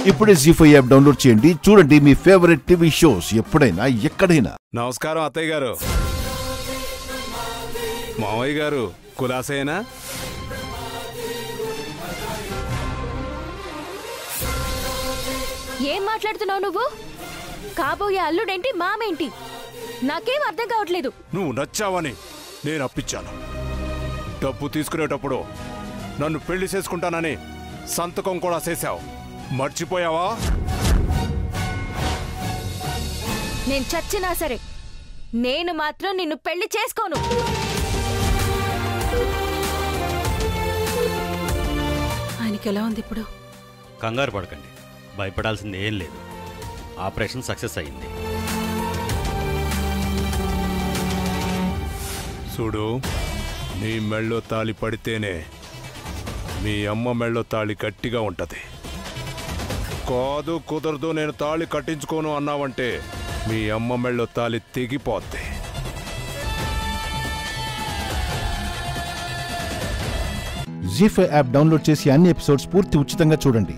ఇప్పుడే జీ5 app download చేయండి. చూడండి మీ ఫేవరెట్ టీవీ షోస్ ఎప్పుడైనా ఎక్కడైనా. నమస్కారం అత్తయ్య గారు. మావయ్య గారు కులాసేనా? ఏం మాట్లాడుతున్నావు నువ్వు? కాబోయే అల్లుడేంటి మామేంటి? నాకేం అర్థం కావట్లేదు. నువ్వు నచ్చావని నేను అప్పించాను. డబ్బు తీసుకునేటప్పుడు నన్ను పెళ్లి చేసుకుంటానని సంతకం కూడా చేశావు. మర్చిపోయావా? నేను చచ్చినా సరే నేను మాత్రం నిన్ను పెళ్లి చేసుకోను. ఆయనకి ఎలా ఉంది ఇప్పుడు? కంగారు పడకండి, భయపడాల్సింది ఏం లేదు. ఆపరేషన్ సక్సెస్ అయింది. చూడు, నీ మెళ్ళో తాళి పడితేనే మీ అమ్మ మెళ్ళో తాళి గట్టిగా ఉంటది. కాదు కుదరదు నేను తాళి కట్టించుకోను అన్నావంటే మీ అమ్మ మెళ్ళో తాళి తెగిపోద్ది. జీ5 యాప్ డౌన్లోడ్ చేసి అన్ని ఎపిసోడ్స్ పూర్తి ఉచితంగా చూడండి.